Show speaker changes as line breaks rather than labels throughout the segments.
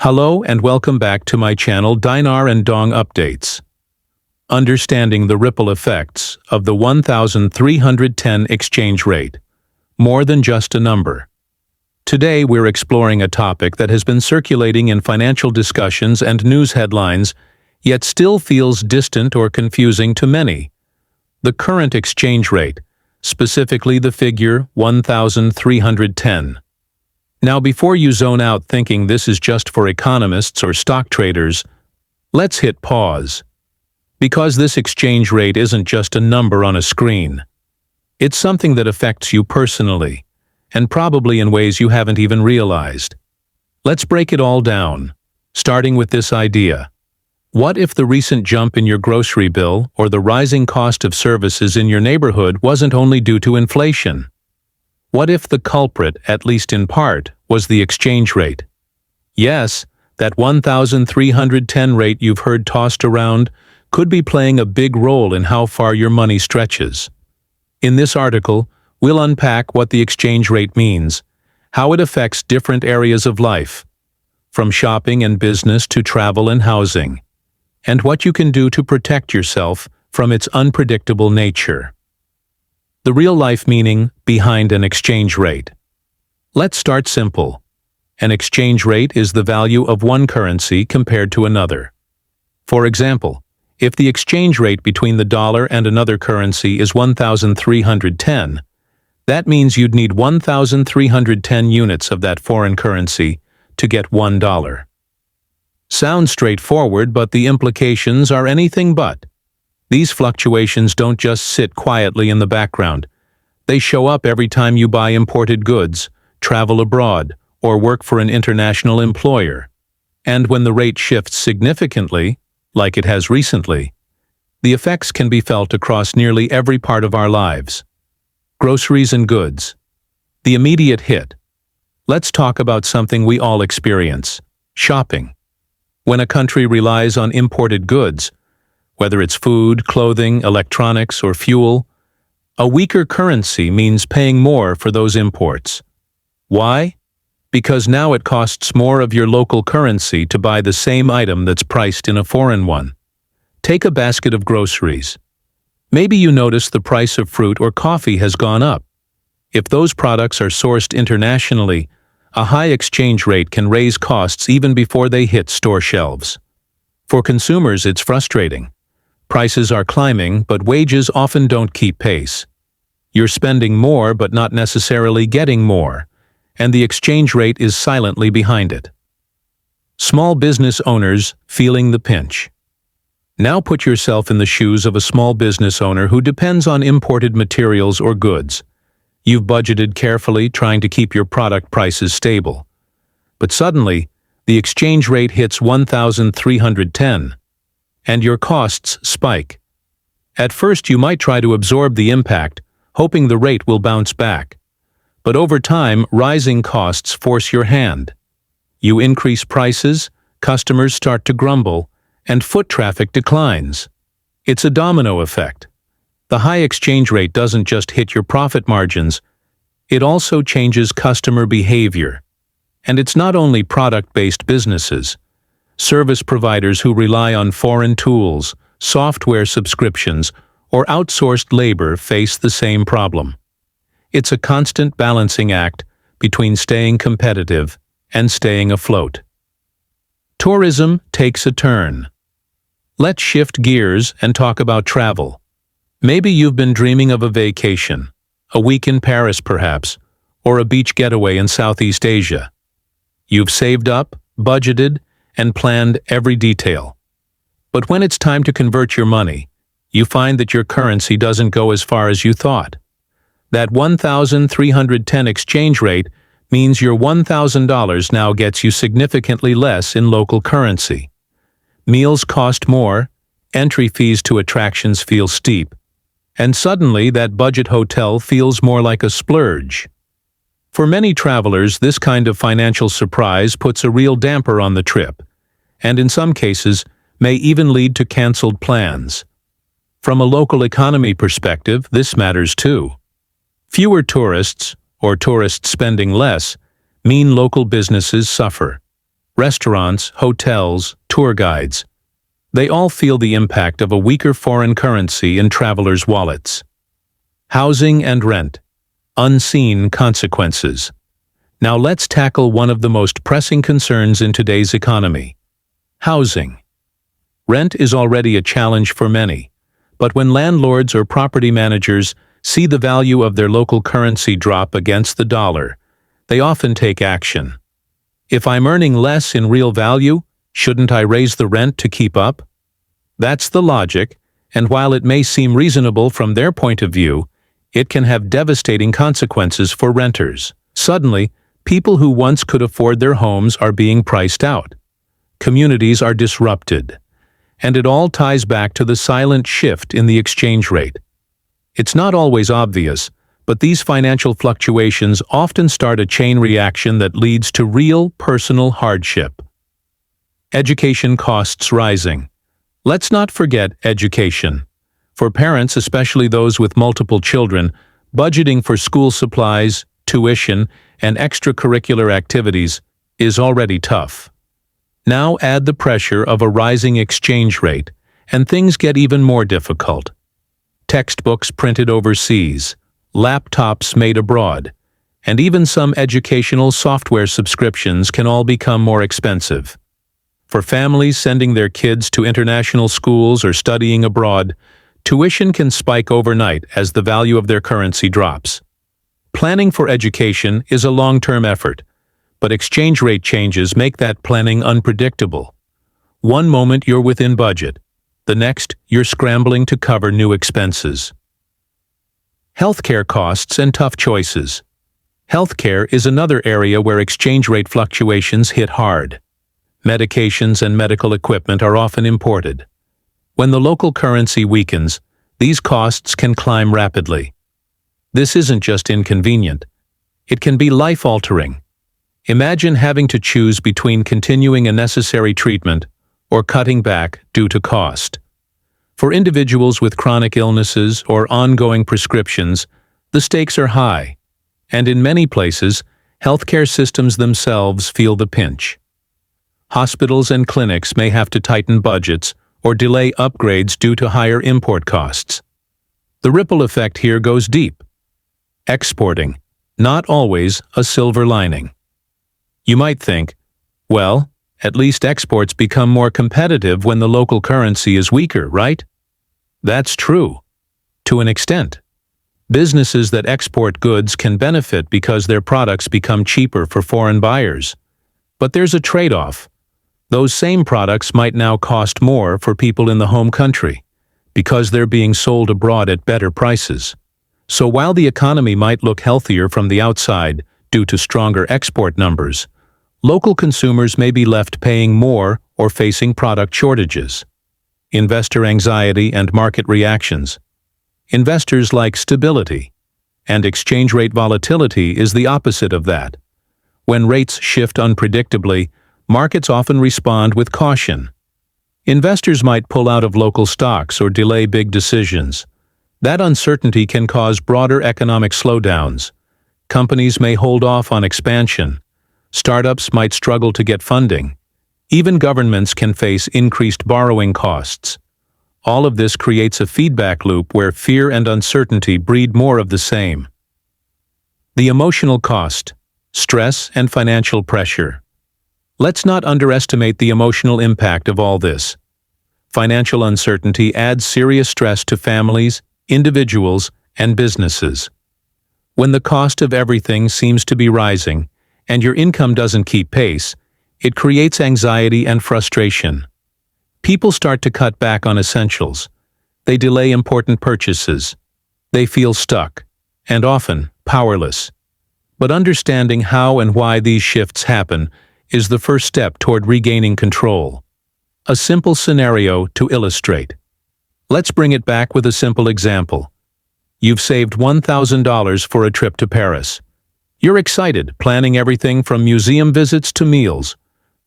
Hello and welcome back to my channel Dinar and Dong Updates. Understanding the ripple effects of the 1,310 exchange rate. More than just a number. Today we're exploring a topic that has been circulating in financial discussions and news headlines, yet still feels distant or confusing to many. The current exchange rate, specifically the figure 1,310. Now, before you zone out thinking this is just for economists or stock traders, let's hit pause. Because this exchange rate isn't just a number on a screen. It's something that affects you personally, and probably in ways you haven't even realized. Let's break it all down, starting with this idea. What if the recent jump in your grocery bill or the rising cost of services in your neighborhood wasn't only due to inflation? What if the culprit, at least in part, was the exchange rate? Yes, that 1,310 rate you've heard tossed around could be playing a big role in how far your money stretches. In this article, we'll unpack what the exchange rate means, how it affects different areas of life, from shopping and business to travel and housing, and what you can do to protect yourself from its unpredictable nature. The real-life meaning behind an exchange rate. Let's start simple. An exchange rate is the value of one currency compared to another. For example, if the exchange rate between the dollar and another currency is 1,310, that means you'd need 1,310 units of that foreign currency to get $1. Sounds straightforward, but the implications are anything but. These fluctuations don't just sit quietly in the background. They show up every time you buy imported goods, travel abroad, or work for an international employer. And when the rate shifts significantly, like it has recently, the effects can be felt across nearly every part of our lives. Groceries and goods. The immediate hit. Let's talk about something we all experience: shopping. When a country relies on imported goods, whether it's food, clothing, electronics, or fuel, a weaker currency means paying more for those imports. Why? Because now it costs more of your local currency to buy the same item that's priced in a foreign one. Take a basket of groceries. Maybe you notice the price of fruit or coffee has gone up. If those products are sourced internationally, a high exchange rate can raise costs even before they hit store shelves. For consumers, it's frustrating. Prices are climbing, but wages often don't keep pace. You're spending more but not necessarily getting more, and the exchange rate is silently behind it. Small business owners feeling the pinch. Now put yourself in the shoes of a small business owner who depends on imported materials or goods. You've budgeted carefully, trying to keep your product prices stable. But suddenly, the exchange rate hits 1,310. And your costs spike. At first you might try to absorb the impact, hoping the rate will bounce back. But over time, rising costs force your hand. You increase prices, customers start to grumble, and foot traffic declines. It's a domino effect. The high exchange rate doesn't just hit your profit margins, it also changes customer behavior. And it's not only product-based businesses. Service providers who rely on foreign tools, software subscriptions, or outsourced labor face the same problem. It's a constant balancing act between staying competitive and staying afloat. Tourism takes a turn. Let's shift gears and talk about travel. Maybe you've been dreaming of a vacation, a week in Paris perhaps, or a beach getaway in Southeast Asia. You've saved up, budgeted, and planned every detail. But when it's time to convert your money, you find that your currency doesn't go as far as you thought. That 1,310 exchange rate means your $1,000 now gets you significantly less in local currency. Meals cost more, entry fees to attractions feel steep, and suddenly that budget hotel feels more like a splurge. For many travelers, this kind of financial surprise puts a real damper on the trip, and in some cases may even lead to canceled plans. From a local economy perspective, this matters too. Fewer tourists, or tourists spending less, mean local businesses suffer. Restaurants, hotels, tour guides. They all feel the impact of a weaker foreign currency in travelers' wallets. Housing and rent. Unseen consequences. Now let's tackle one of the most pressing concerns in today's economy. Housing. Rent is already a challenge for many, but when landlords or property managers see the value of their local currency drop against the dollar, they often take action. If I'm earning less in real value, shouldn't I raise the rent to keep up? That's the logic, and while it may seem reasonable from their point of view, it can have devastating consequences for renters. Suddenly, people who once could afford their homes are being priced out. Communities are disrupted. And it all ties back to the silent shift in the exchange rate. It's not always obvious, but these financial fluctuations often start a chain reaction that leads to real personal hardship. Education costs rising. Let's not forget education. For parents, especially those with multiple children, budgeting for school supplies, tuition, and extracurricular activities is already tough. Now add the pressure of a rising exchange rate, and things get even more difficult. Textbooks printed overseas, laptops made abroad, and even some educational software subscriptions can all become more expensive. For families sending their kids to international schools or studying abroad, tuition can spike overnight as the value of their currency drops. Planning for education is a long-term effort, but exchange rate changes make that planning unpredictable. One moment you're within budget, the next you're scrambling to cover new expenses. Healthcare costs and tough choices. Healthcare is another area where exchange rate fluctuations hit hard. Medications and medical equipment are often imported. When the local currency weakens, these costs can climb rapidly. This isn't just inconvenient. It can be life-altering. Imagine having to choose between continuing a necessary treatment or cutting back due to cost. For individuals with chronic illnesses or ongoing prescriptions, the stakes are high, and in many places, healthcare systems themselves feel the pinch. Hospitals and clinics may have to tighten budgets or delay upgrades due to higher import costs. The ripple effect here goes deep. Exporting, not always a silver lining. You might think, well, at least exports become more competitive when the local currency is weaker, right? That's true, to an extent. Businesses that export goods can benefit because their products become cheaper for foreign buyers. But there's a trade-off. Those same products might now cost more for people in the home country, because they're being sold abroad at better prices. So while the economy might look healthier from the outside due to stronger export numbers, local consumers may be left paying more or facing product shortages. Investor anxiety and market reactions. Investors like stability, and exchange rate volatility is the opposite of that. When rates shift unpredictably, markets often respond with caution. Investors might pull out of local stocks or delay big decisions. That uncertainty can cause broader economic slowdowns. Companies may hold off on expansion. Startups might struggle to get funding. Even governments can face increased borrowing costs. All of this creates a feedback loop where fear and uncertainty breed more of the same. The emotional cost, stress, and financial pressure. Let's not underestimate the emotional impact of all this. Financial uncertainty adds serious stress to families, individuals, and businesses. When the cost of everything seems to be rising, and your income doesn't keep pace, it creates anxiety and frustration. People start to cut back on essentials. They delay important purchases. They feel stuck, and often powerless. But understanding how and why these shifts happen is the first step toward regaining control. A simple scenario to illustrate. Let's bring it back with a simple example. You've saved $1,000 for a trip to Paris. You're excited, planning everything from museum visits to meals.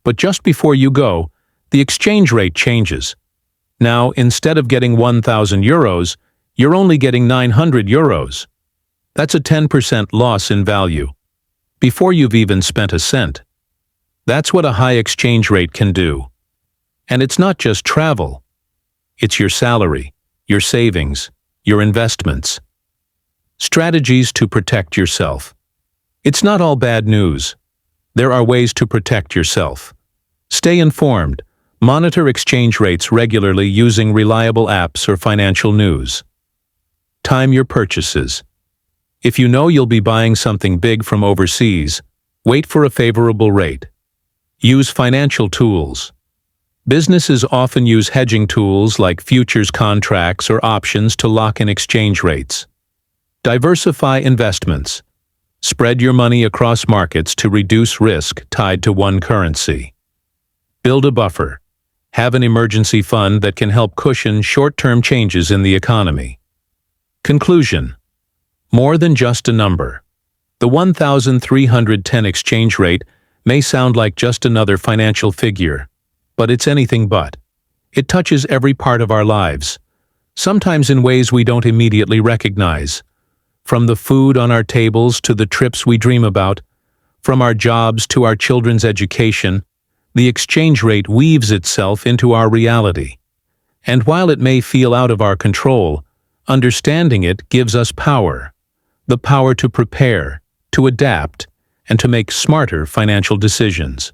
But just before you go, the exchange rate changes. Now, instead of getting 1,000 euros, you're only getting 900 euros. That's a 10% loss in value, before you've even spent a cent. That's what a high exchange rate can do. And it's not just travel. It's your salary, your savings, your investments. Strategies to protect yourself. It's not all bad news. There are ways to protect yourself. Stay informed. Monitor exchange rates regularly using reliable apps or financial news. Time your purchases. If you know you'll be buying something big from overseas, wait for a favorable rate. Use financial tools. Businesses often use hedging tools like futures contracts or options to lock in exchange rates. Diversify investments. Spread your money across markets to reduce risk tied to one currency. Build a buffer. Have an emergency fund that can help cushion short-term changes in the economy. Conclusion. More than just a number. The 1,310 exchange rate may sound like just another financial figure, but it's anything but. It touches every part of our lives, sometimes in ways we don't immediately recognize. From the food on our tables to the trips we dream about, from our jobs to our children's education, the exchange rate weaves itself into our reality. And while it may feel out of our control, understanding it gives us power. The power to prepare, to adapt, and to make smarter financial decisions.